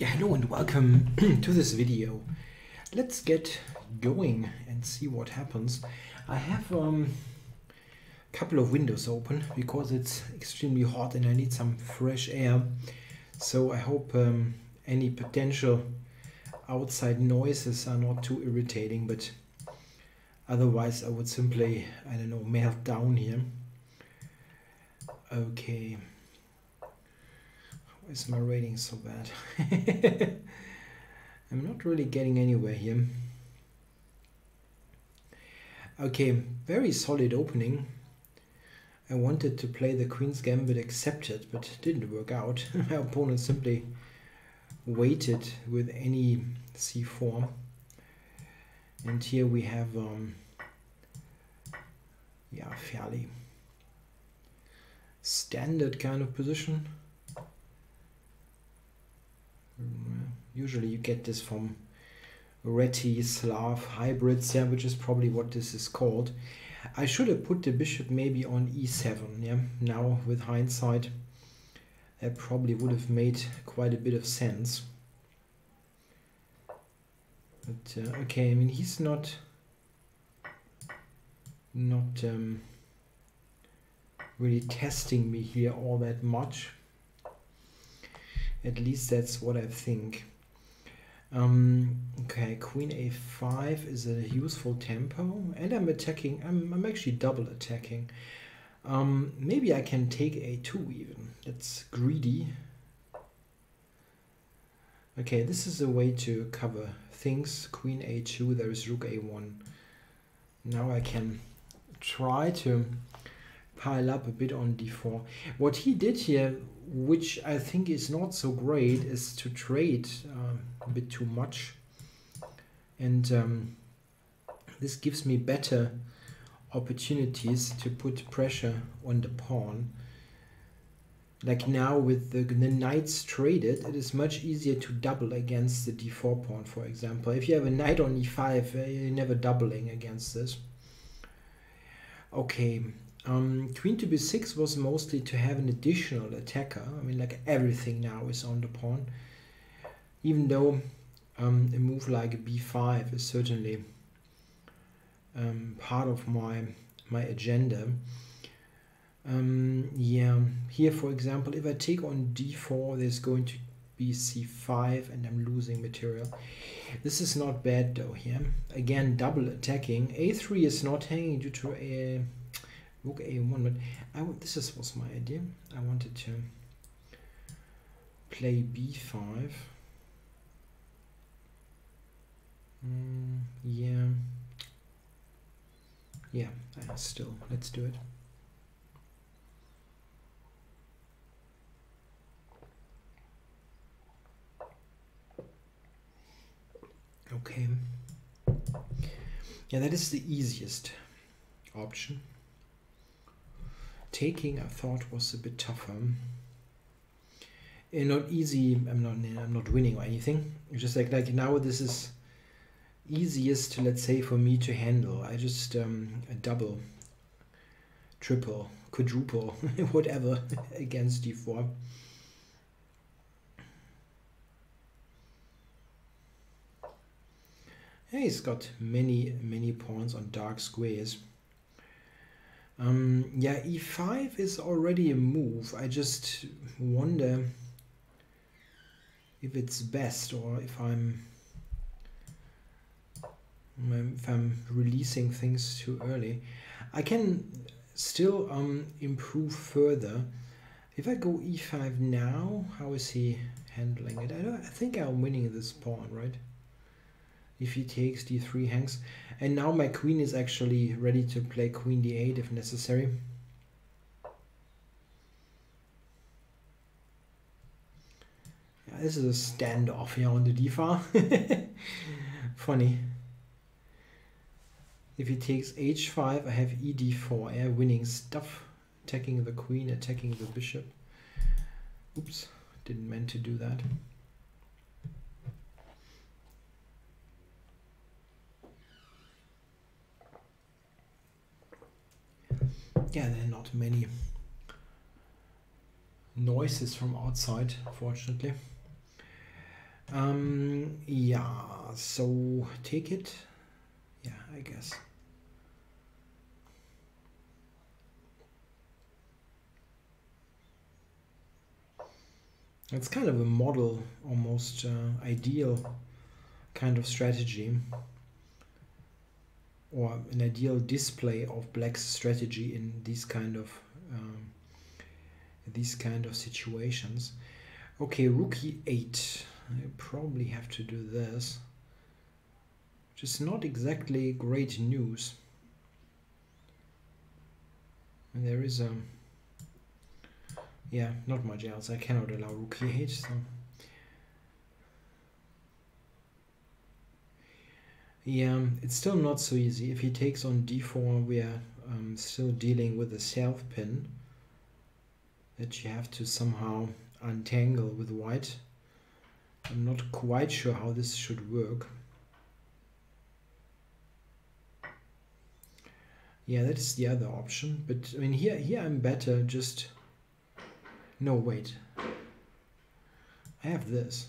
Yeah, hello and welcome to this video. Let's get going and see what happens. I have a couple of windows open because it's extremely hot and I need some fresh air. So I hope any potential outside noises are not too irritating, but otherwise I would simply, I don't know, melt down here. Okay. Why is my rating so bad? I'm not really getting anywhere here. Okay, very solid opening. I wanted to play the Queen's Gambit accepted, but it didn't work out. My opponent simply waited with any c4. And here we have yeah, fairly standard kind of position. Usually you get this from Reti, Slav hybrids, yeah, which is probably what this is called. I should have put the bishop maybe on e7, yeah. Now with hindsight, that probably would have made quite a bit of sense. But okay, I mean he's not really testing me here all that much. At least that's what I think. Okay, Queen a5 is a useful tempo, and I'm attacking. I'm actually double attacking. Maybe I can take a2 even. That's greedy. Okay, this is a way to cover things. Queen a2. There is rook a1. Now I can try to pile up a bit on d4. What he did here, which I think is not so great, is to trade a bit too much, and this gives me better opportunities to put pressure on the pawn. Like now with the knights traded, it is much easier to double against the d4 pawn, for example. If you have a knight on e5, you're never doubling against this. Okay. Queen to b6 was mostly to have an additional attacker. I mean, like everything now is on the pawn. Even though a move like b5 is certainly part of my agenda. Yeah, here for example, if I take on d4, there's going to be c5 and I'm losing material. This is not bad though here. Again, double attacking. a3 is not hanging due to a rook a1, but this was my idea. I wanted to play b5. Yeah, still, let's do it. Okay. Yeah, that is the easiest option. Taking, I thought, was a bit tougher. And not easy. I'm not winning or anything. It's just like now this is easiest, let's say, for me to handle. I just a double, triple, quadruple, whatever against d4. Yeah, he's got many pawns on dark squares. Yeah, e5 is already a move. I just wonder if it's best or if I'm releasing things too early. I can still improve further. If I go e5 now, how is he handling it? I think I'm winning this pawn, right? If he takes d3 hangs, and now my queen is actually ready to play queen d8 if necessary. Yeah, this is a standoff here on the d-file. Funny. If he takes h5, I have ed4, yeah, winning stuff, attacking the queen, attacking the bishop. Oops, didn't mean to do that. Yeah, there are not many noises from outside, fortunately. Yeah, so take it. Yeah, I guess. It's kind of a model, almost ideal kind of strategy, or an ideal display of Black's strategy in these kind of situations. Okay, rook e8. I probably have to do this, which is not exactly great news. And there is a yeah, not much else. I cannot allow rook e8. So yeah, it's still not so easy. If he takes on d4, we are still dealing with a self pin that you have to somehow untangle with white. I'm not quite sure how this should work. Yeah, that is the other option. But I mean, here I'm better just... No, wait. I have this.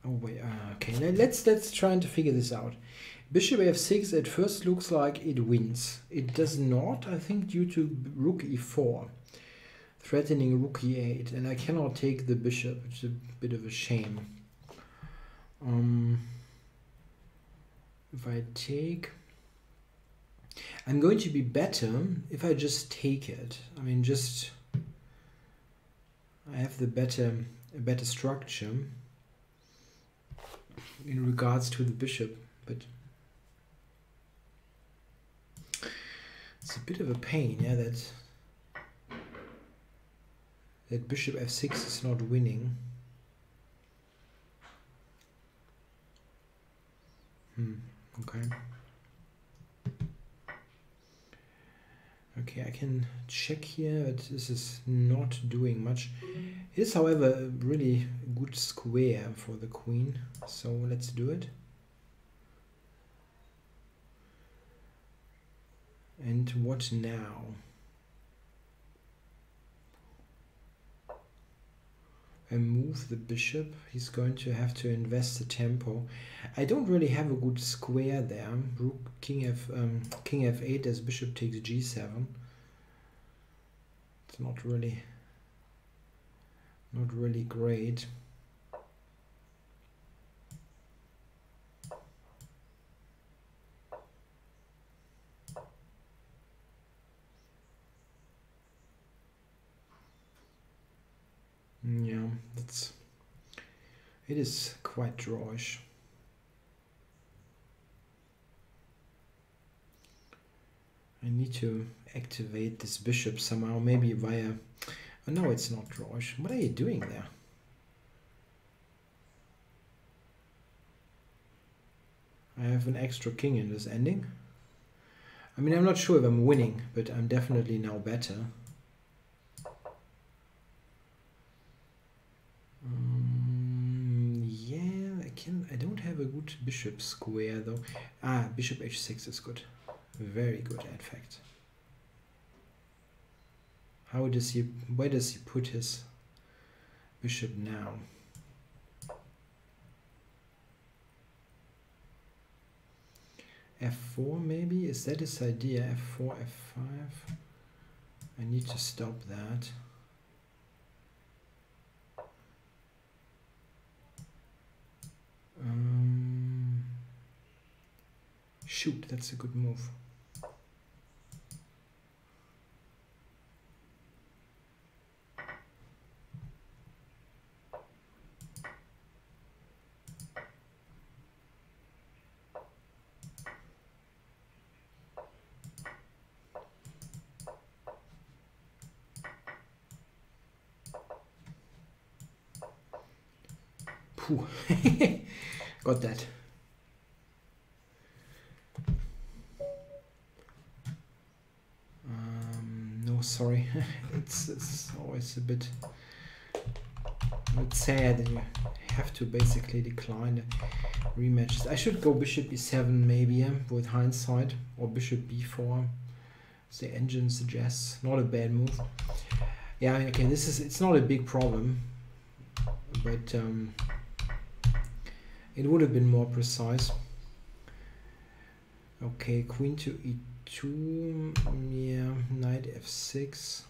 Oh wait, okay. Let's try to figure this out. Bishop f6 at first looks like it wins. It does not, I think, due to rook e4, threatening rook e8, and I cannot take the bishop. It's a bit of a shame. If I take, I'm going to be better if I just take it. I mean, just I have the better structure in regards to the bishop, but it's a bit of a pain, yeah, that bishop f6 is not winning. Okay. Okay, I can check here, but this is not doing much. It is, however, a really good square for the queen, so let's do it. And what now? I move the bishop. He's going to have to invest the tempo. I don't really have a good square there. Rook, king f8 as bishop takes g7. It's not really great. Yeah, it is quite drawish. I need to activate this bishop somehow, maybe via... Oh, no, it's not drawish. What are you doing there? I have an extra king in this ending. I mean, I'm not sure if I'm winning, but I'm definitely now better. Yeah, I don't have a good bishop square though. Ah, bishop h6 is good. Very good, in fact. Where does he put his bishop now? f4 maybe? Is that his idea? f4, f5? I need to stop that. Shoot, that's a good move. Phew. Got that. No, sorry. it's always a bit sad that you have to basically decline the rematches. I should go bishop e7 maybe with hindsight, or bishop b4 as the engine suggests. Not a bad move. Yeah, okay, it's not a big problem. but it would have been more precise. Okay, queen to e2, yeah, knight f6.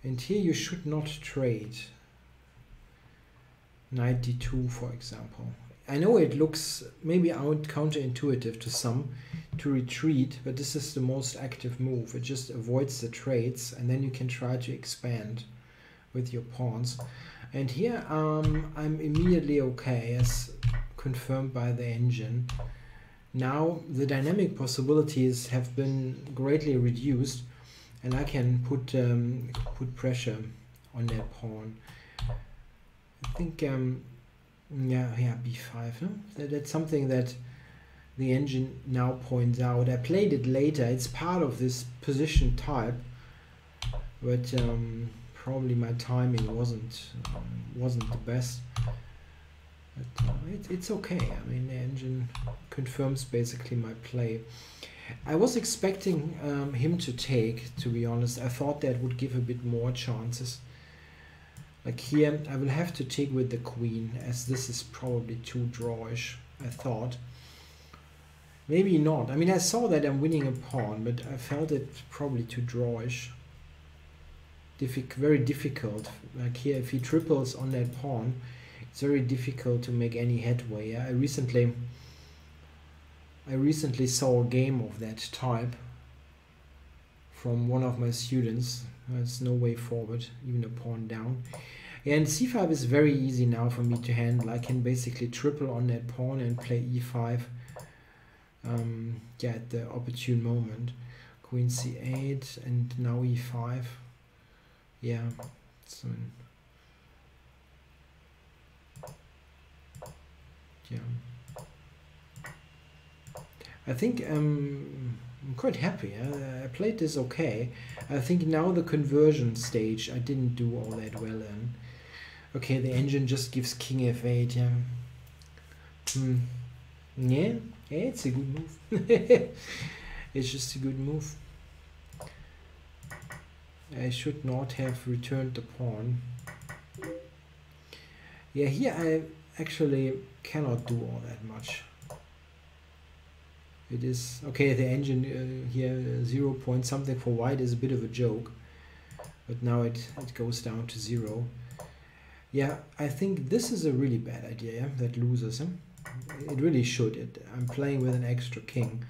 And here you should not trade. Knight d2, for example. I know it looks maybe counterintuitive to some to retreat, but this is the most active move. It just avoids the trades, and then you can try to expand with your pawns. And here I'm immediately okay, as confirmed by the engine. Now the dynamic possibilities have been greatly reduced, and I can put pressure on that pawn. I think yeah, b5. Huh? That's something that the engine now points out. I played it later. It's part of this position type, but probably my timing wasn't the best. But it's okay. I mean, the engine confirms basically my play. I was expecting him to take, to be honest. I thought that would give a bit more chances. Like here, I will have to take with the queen, as this is probably too drawish, I thought. Maybe not. I mean, I saw that I'm winning a pawn, but I felt it probably too drawish. Very difficult. Like here, if he triples on that pawn, it's very difficult to make any headway. I recently saw a game of that type from one of my students. There's no way forward, even a pawn down. And c5 is very easy now for me to handle. I can basically triple on that pawn and play e5 yeah, at the opportune moment. Queen c8 and now e5. Yeah, so yeah, I think I'm quite happy. I played this okay. I think now the conversion stage I didn't do all that well in. Okay, the engine just gives king f8. Yeah, yeah, it's a good move. It's just a good move. I should not have returned the pawn. Yeah, here I actually cannot do all that much. It is okay. The engine here 0 point something for white is a bit of a joke, but now it goes down to 0. Yeah, I think this is a really bad idea. Yeah? That loses him. It really should. I'm playing with an extra king,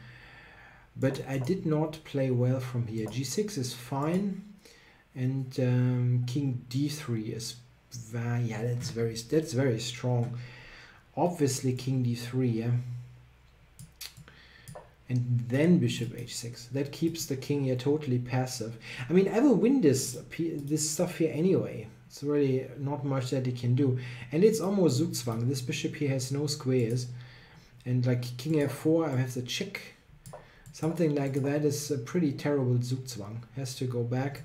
but I did not play well from here. G6 is fine, and King D3 is yeah, that's very strong. Obviously King D3. Yeah. And then bishop h6. That keeps the king here totally passive. I mean, I will win this stuff here anyway. It's really not much that he can do. And it's almost Zugzwang. This bishop here has no squares. And like king f4, I have the check. Something like that is a pretty terrible Zugzwang. Has to go back.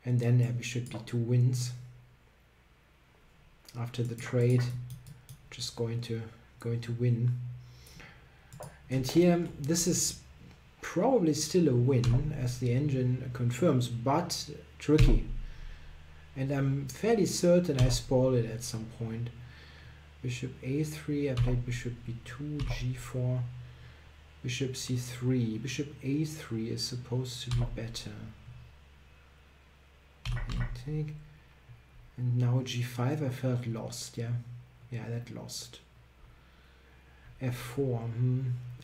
And then bishop d2 wins. After the trade, just going to win. And here, this is probably still a win, as the engine confirms, but tricky. And I'm fairly certain I spoiled it at some point. Bishop a3, I played bishop b2, g4, bishop c3. Bishop a3 is supposed to be better. And take. And now g5, I felt lost, yeah? Yeah, that lost. f4,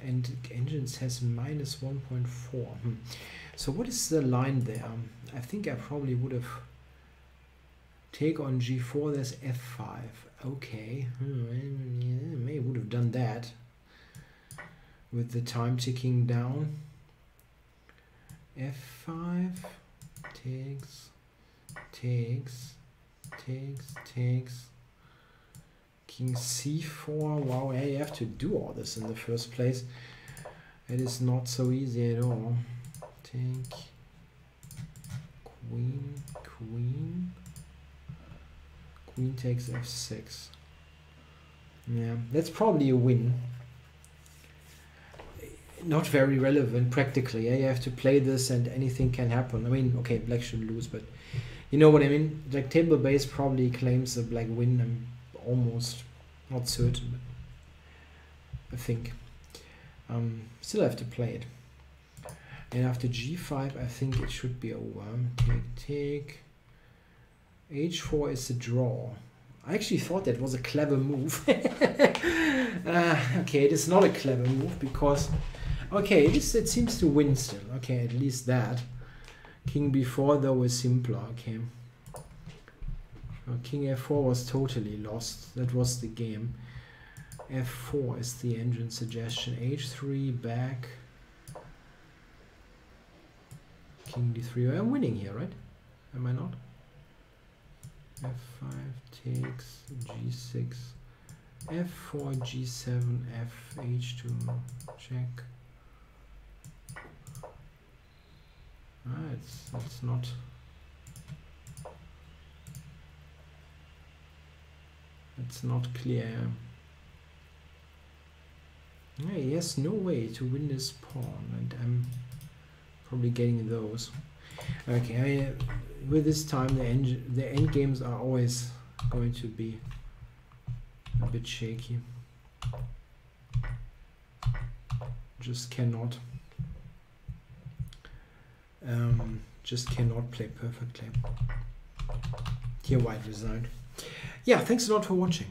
and engine says minus 1.4. So what is the line there? I think I probably would have take on g4. There's f5. Okay, maybe would have done that with the time ticking down. f5 takes. King c4. Wow, yeah, you have to do all this in the first place. It is not so easy at all. Take queen takes f6. Yeah, that's probably a win. Not very relevant practically. Yeah, you have to play this and anything can happen. I mean, okay, black should lose, but You know what I mean? Like table base probably claims a black win. I'm almost not certain, but I think. Still have to play it. And after g5, I think it should be over. Take. h4 is a draw. I actually thought that was a clever move. Okay, it is not a clever move because... Okay, it seems to win still. Okay, at least that. King b4 though is simpler. Okay. King f4 was totally lost. That was the game. f4 is the engine suggestion. h3 back. King d3. I'm winning here, right? Am I not? f5 takes g6. f4 g7 f h2 check. It's not. It's not clear. Yeah, he has no way to win this pawn, and I'm probably getting those. Okay, with this time the end games are always going to be a bit shaky. Just cannot play perfectly. Here white resigned. Yeah, thanks a lot for watching.